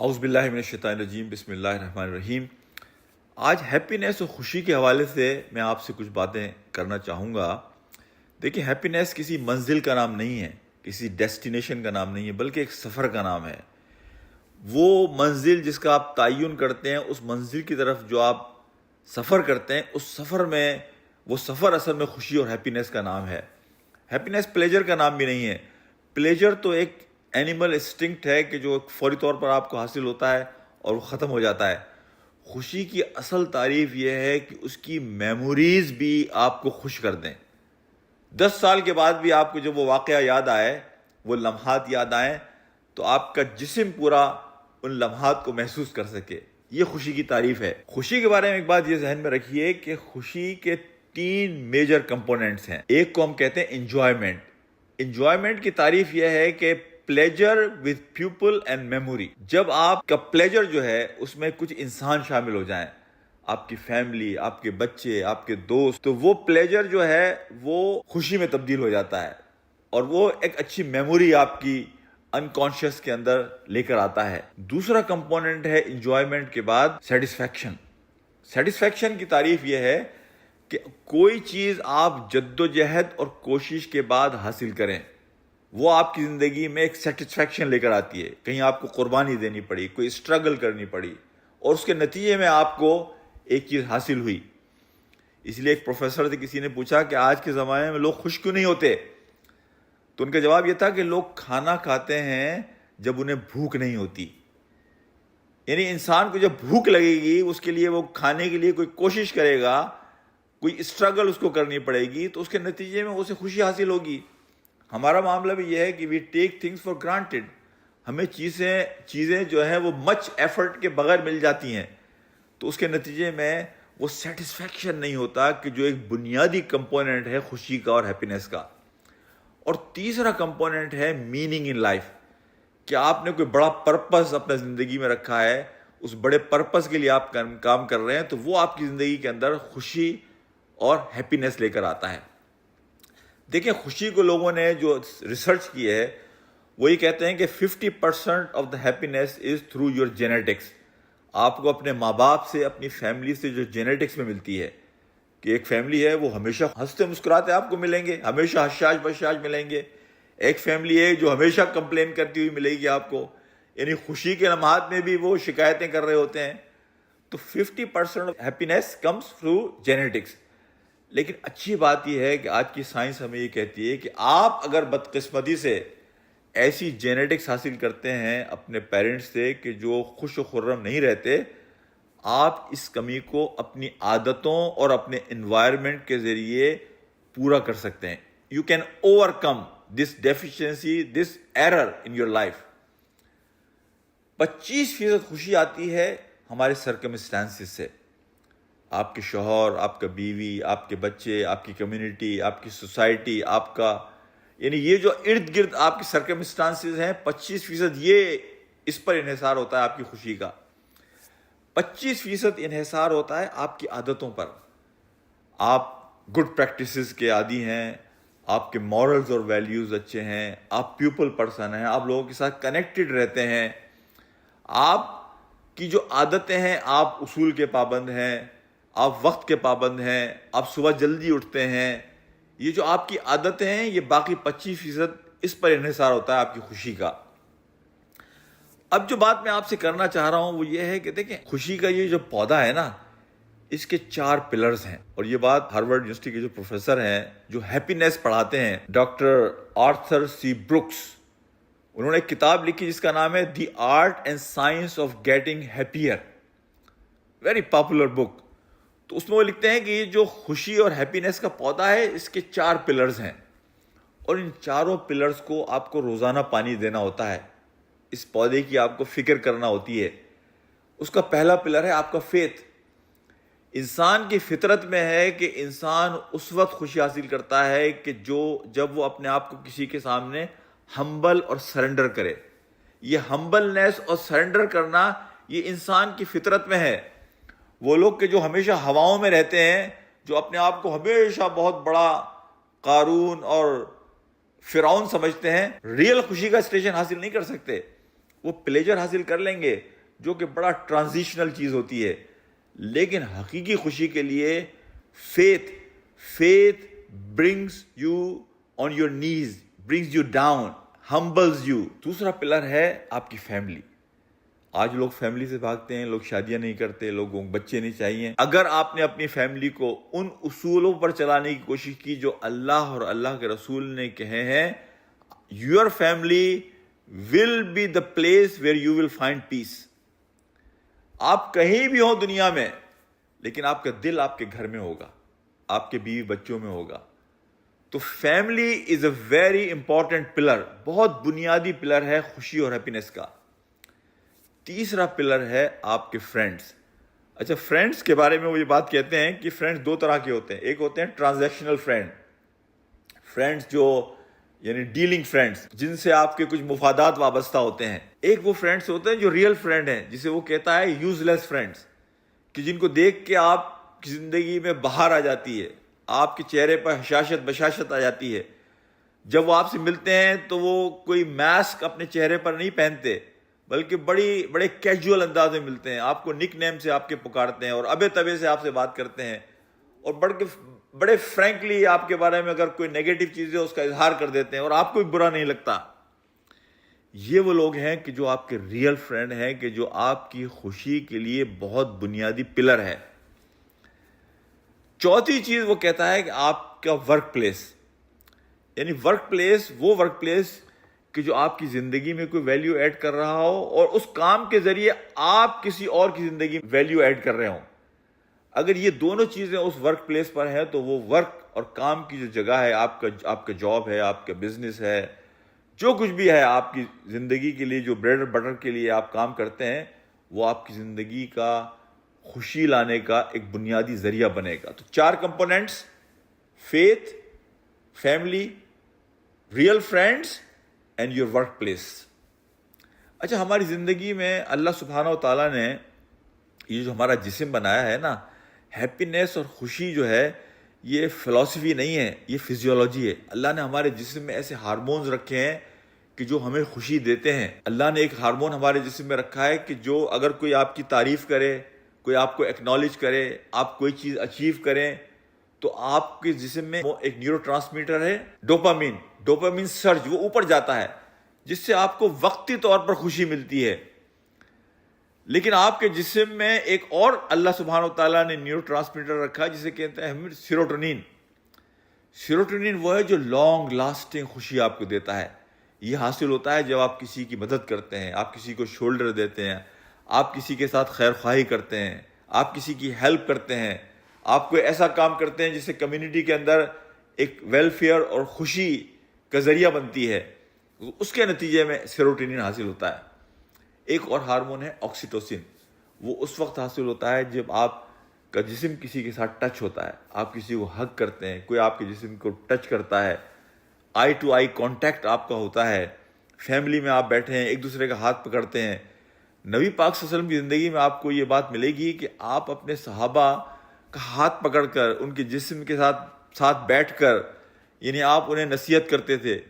اعوذ باللہ من الشیطان الرجیم، بسم اللہ الرحمن الرحیم۔ آج ہیپینس اور خوشی کے حوالے سے میں آپ سے کچھ باتیں کرنا چاہوں گا۔ دیکھیں، ہیپینس کسی منزل کا نام نہیں ہے، کسی ڈیسٹینیشن کا نام نہیں ہے، بلکہ ایک سفر کا نام ہے۔ وہ منزل جس کا آپ تعین کرتے ہیں، اس منزل کی طرف جو آپ سفر کرتے ہیں، اس سفر میں وہ سفر اصل میں خوشی اور ہیپینس کا نام ہے۔ ہیپینس پلیجر کا نام بھی نہیں ہے۔ پلیجر تو ایک اینیمل انسٹنکٹ ہے کہ جو فوری طور پر آپ کو حاصل ہوتا ہے اور وہ ختم ہو جاتا ہے۔ خوشی کی اصل تعریف یہ ہے کہ اس کی میموریز بھی آپ کو خوش کر دیں۔ 10 سال کے بعد بھی آپ کو جب وہ واقعہ یاد آئے، وہ لمحات یاد آئیں، تو آپ کا جسم پورا ان لمحات کو محسوس کر سکے۔ یہ خوشی کی تعریف ہے۔ خوشی کے بارے میں ایک بات یہ ذہن میں رکھیے کہ خوشی کے 3 میجر کمپوننٹس ہیں۔ ایک کو ہم کہتے ہیں انجوائمنٹ۔ انجوائمنٹ کی تعریف یہ ہے کہ pleasure with people and memory. جب آپ کا پلیجر جو ہے اس میں کچھ انسان شامل ہو جائیں، آپ کی فیملی، آپ کے بچے، آپ کے دوست، تو وہ پلیجر جو ہے وہ خوشی میں تبدیل ہو جاتا ہے، اور وہ ایک اچھی میموری آپ کی انکانشیس کے اندر لے کر آتا ہے۔ دوسرا کمپوننٹ ہے انجوائمنٹ کے بعد سیٹسفیکشن۔ سیٹسفیکشن کی تعریف یہ ہے کہ کوئی چیز آپ جدوجہد اور کوشش کے بعد حاصل کریں، وہ آپ کی زندگی میں ایک سیٹسفیکشن لے کر آتی ہے۔ کہیں آپ کو قربانی دینی پڑی، کوئی اسٹرگل کرنی پڑی، اور اس کے نتیجے میں آپ کو ایک چیز حاصل ہوئی۔ اس لیے ایک پروفیسر سے کسی نے پوچھا کہ آج کے زمانے میں لوگ خوش کیوں نہیں ہوتے؟ تو ان کا جواب یہ تھا کہ لوگ کھانا کھاتے ہیں جب انہیں بھوک نہیں ہوتی۔ یعنی انسان کو جب بھوک لگے گی، اس کے لیے وہ کھانے کے لیے کوئی کوشش کرے گا، کوئی اسٹرگل اس کو کرنی پڑے گی، تو اس کے نتیجے میں اسے خوشی حاصل ہوگی۔ ہمارا معاملہ بھی یہ ہے کہ وی ٹیک تھنگس فار گرانٹیڈ۔ ہمیں چیزیں جو ہیں وہ مچ ایفرٹ کے بغیر مل جاتی ہیں، تو اس کے نتیجے میں وہ سیٹسفیکشن نہیں ہوتا کہ جو ایک بنیادی کمپوننٹ ہے خوشی کا اور ہیپینس کا۔ اور تیسرا کمپوننٹ ہے میننگ ان لائف، کہ آپ نے کوئی بڑا پرپس اپنے زندگی میں رکھا ہے، اس بڑے پرپس کے لیے آپ کام کر رہے ہیں، تو وہ آپ کی زندگی کے اندر خوشی اور ہیپینس لے کر آتا ہے۔ دیکھیں، خوشی کو لوگوں نے جو ریسرچ کی ہے وہ یہ کہتے ہیں کہ 50% of the happiness is through your genetics. آپ کو اپنے ماں باپ سے، اپنی فیملی سے جو جینیٹکس میں ملتی ہے، کہ ایک فیملی ہے وہ ہمیشہ ہنستے مسکراتے آپ کو ملیں گے، ہمیشہ حشاش بشاش ملیں گے۔ ایک فیملی ہے جو ہمیشہ کمپلین کرتی ہوئی ملے گی آپ کو، یعنی خوشی کے لمحات میں بھی وہ شکایتیں کر رہے ہوتے ہیں۔ تو 50% ہیپینس کمز تھرو جینیٹکس۔ لیکن اچھی بات یہ ہے کہ آج کی سائنس ہمیں یہ کہتی ہے کہ آپ اگر بدقسمتی سے ایسی جینیٹکس حاصل کرتے ہیں اپنے پیرنٹس سے کہ جو خوش و خرم نہیں رہتے، آپ اس کمی کو اپنی عادتوں اور اپنے انوائرمنٹ کے ذریعے پورا کر سکتے ہیں۔ You can over come this deficiency, this error in your life. 25% خوشی آتی ہے ہمارے سرکمسٹانسز سے۔ آپ کے شوہر، آپ کا بیوی، آپ کے بچے، آپ کی کمیونٹی، آپ کی سوسائٹی، آپ کا، یعنی یہ جو ارد گرد آپ کی سرکمسٹانسز ہیں، 25% یہ اس پر انحصار ہوتا ہے آپ کی خوشی کا۔ 25% انحصار ہوتا ہے آپ کی عادتوں پر۔ آپ گڈ پریکٹسز کے عادی ہیں، آپ کے مورلز اور ویلیوز اچھے ہیں، آپ پیپل پرسن ہیں، آپ لوگوں کے ساتھ کنیکٹڈ رہتے ہیں، آپ کی جو عادتیں ہیں، آپ اصول کے پابند ہیں، آپ وقت کے پابند ہیں، آپ صبح جلدی اٹھتے ہیں۔ یہ جو آپ کی عادتیں ہیں، یہ باقی 25% اس پر انحصار ہوتا ہے آپ کی خوشی کا۔ اب جو بات میں آپ سے کرنا چاہ رہا ہوں وہ یہ ہے کہ دیکھیں، خوشی کا یہ جو پودا ہے نا، اس کے 4 پلرز ہیں، اور یہ بات ہارورڈ یونیورسٹی کے جو پروفیسر ہیں جو ہیپینس پڑھاتے ہیں، ڈاکٹر آرتھر سی بروکس، انہوں نے ایک کتاب لکھی جس کا نام ہے the art and science of getting happier, very popular book. تو اس میں وہ لکھتے ہیں کہ یہ جو خوشی اور ہیپینس کا پودا ہے، اس کے 4 پلرز ہیں، اور ان چاروں پلرز کو آپ کو روزانہ پانی دینا ہوتا ہے۔ اس پودے کی آپ کو فکر کرنا ہوتی ہے۔ اس کا پہلا پلر ہے آپ کا فیتھ۔ انسان کی فطرت میں ہے کہ انسان اس وقت خوشی حاصل کرتا ہے کہ جب وہ اپنے آپ کو کسی کے سامنے ہمبل اور سرنڈر کرے۔ یہ ہمبلنس اور سرنڈر کرنا یہ انسان کی فطرت میں ہے۔ وہ لوگ کہ جو ہمیشہ ہواؤں میں رہتے ہیں، جو اپنے آپ کو ہمیشہ بہت بڑا قارون اور فرعون سمجھتے ہیں، ریئل خوشی کا اسٹیشن حاصل نہیں کر سکتے۔ وہ پلیجر حاصل کر لیں گے جو کہ بڑا ٹرانزیشنل چیز ہوتی ہے، لیکن حقیقی خوشی کے لیے faith brings you on your knees, brings you down, humbles you. دوسرا پلر ہے آپ کی فیملی. آج لوگ فیملی سے بھاگتے ہیں، لوگ شادیاں نہیں کرتے، لوگوں کو بچے نہیں چاہیے. اگر آپ نے اپنی فیملی کو ان اصولوں پر چلانے کی کوشش کی جو اللہ اور اللہ کے رسول نے کہے ہیں، your family will be the place where you will find peace. آپ کہیں بھی ہوں دنیا میں، لیکن آپ کا دل آپ کے گھر میں ہوگا، آپ کے بیوی بچوں میں ہوگا. تو family is a very important pillar, بہت بنیادی پلر ہے خوشی اور ہیپینس کا. تیسرا پلر ہے آپ کے فرینڈس. اچھا، فرینڈس کے بارے میں وہ یہ بات کہتے ہیں کہ فرینڈس دو طرح کے ہوتے ہیں. ایک ہوتے ہیں ٹرانزیکشنل فرینڈس جو یعنی ڈیلنگ فرینڈس، جن سے آپ کے کچھ مفادات وابستہ ہوتے ہیں. ایک وہ فرینڈس ہوتے ہیں جو ریئل فرینڈ ہیں، جسے وہ کہتا ہے یوز لیس فرینڈس، کہ جن کو دیکھ کے آپ کی زندگی میں بہار آ جاتی ہے، آپ کے چہرے پر بشاشت آ جاتی ہے. جب وہ آپ سے ملتے ہیں تو وہ کوئی ماسک اپنے چہرے پر نہیں پہنتے، بلکہ بڑے کیجول انداز میں ملتے ہیں. آپ کو نک نیم سے آپ کے پکارتے ہیں اور ابے تبے سے آپ سے بات کرتے ہیں، اور بڑے فرینکلی آپ کے بارے میں اگر کوئی نیگیٹو چیز ہے اس کا اظہار کر دیتے ہیں اور آپ کو بھی برا نہیں لگتا. یہ وہ لوگ ہیں کہ جو آپ کے ریئل فرینڈ ہیں، کہ جو آپ کی خوشی کے لیے بہت بنیادی پلر ہے. چوتھی چیز وہ کہتا ہے کہ آپ کا ورک پلیس، یعنی ورک پلیس کہ جو آپ کی زندگی میں کوئی ویلیو ایڈ کر رہا ہو اور اس کام کے ذریعے آپ کسی اور کی زندگی میں ویلیو ایڈ کر رہے ہوں. اگر یہ دونوں چیزیں اس ورک پلیس پر ہیں تو وہ ورک اور کام کی جو جگہ ہے، آپ کا جاب ہے، آپ کا بزنس ہے، جو کچھ بھی ہے آپ کی زندگی کے لیے، جو بریڈ اور بٹر کے لیے آپ کام کرتے ہیں، وہ آپ کی زندگی کا خوشی لانے کا ایک بنیادی ذریعہ بنے گا. تو 4 components: faith, family, real friends and your work place. اچھا، ہماری زندگی میں اللہ سبحانہ و تعالیٰ نے یہ جو ہمارا جسم بنایا ہے نا، ہیپینس اور خوشی جو ہے یہ فلسفی نہیں ہے، یہ فزیولوجی ہے. اللہ نے ہمارے جسم میں ایسے ہارمونز رکھے ہیں کہ جو ہمیں خوشی دیتے ہیں. اللہ نے ایک ہارمون ہمارے جسم میں رکھا ہے کہ جو اگر کوئی آپ کی تعریف کرے، کوئی آپ کو ایکنالج کرے، آپ کوئی چیز اچیو کریں، تو آپ کے جسم میں وہ ایک نیورو ٹرانسمیٹر ہے ڈوپامین سرج، وہ اوپر جاتا ہے، جس سے آپ کو وقتی طور پر خوشی ملتی ہے. لیکن آپ کے جسم میں ایک اور اللہ سبحانہ و تعالیٰ نے نیورو ٹرانسمیٹر رکھا ہے جسے کہتے ہیں سیروٹونین. سیروٹونین وہ ہے جو لانگ لاسٹنگ خوشی آپ کو دیتا ہے. یہ حاصل ہوتا ہے جب آپ کسی کی مدد کرتے ہیں، آپ کسی کو شولڈر دیتے ہیں، آپ کسی کے ساتھ خیر خواہی کرتے ہیں، آپ کسی کی ہیلپ کرتے ہیں، آپ کوئی ایسا کام کرتے ہیں جس سے کمیونٹی کے اندر ایک ویلفیئر اور خوشی کا ذریعہ بنتی ہے. اس کے نتیجے میں سیروٹونین حاصل ہوتا ہے. ایک اور ہارمون ہے آکسیٹوسن. وہ اس وقت حاصل ہوتا ہے جب آپ کا جسم کسی کے ساتھ ٹچ ہوتا ہے، آپ کسی کو ہگ کرتے ہیں، کوئی آپ کے جسم کو ٹچ کرتا ہے، آئی ٹو آئی کانٹیکٹ آپ کا ہوتا ہے، فیملی میں آپ بیٹھے ہیں، ایک دوسرے کا ہاتھ پکڑتے ہیں. نبی پاک صلی اللہ علیہ وسلم کی زندگی میں آپ کو یہ بات ملے گی کہ آپ اپنے صحابہ کا ہاتھ پکڑ کر ان کے جسم کے ساتھ بیٹھ کر یعنی آپ انہیں نصیحت کرتے تھے.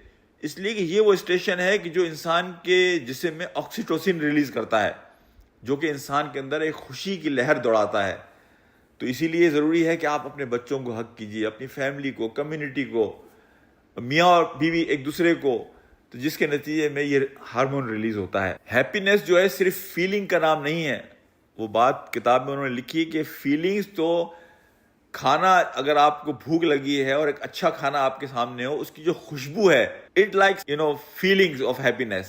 اس لیے کہ یہ وہ اسٹیشن ہے کہ جو انسان کے جسم میں آکسیٹوسن ریلیز کرتا ہے، جو کہ انسان کے اندر ایک خوشی کی لہر دوڑاتا ہے. تو اسی لیے ضروری ہے کہ آپ اپنے بچوں کو حق کیجیے، اپنی فیملی کو، کمیونٹی کو، میاں اور بیوی ایک دوسرے کو، تو جس کے نتیجے میں یہ ہارمون ریلیز ہوتا ہے. ہیپینس جو ہے صرف فیلنگ کا نام نہیں ہے. وہ بات کتاب میں انہوں نے لکھی کہ فیلنگز تو کھانا، اگر آپ کو بھوک لگی ہے اور ایک اچھا کھانا آپ کے سامنے ہو، اس کی جو خوشبو ہے، it likes feelings of happiness.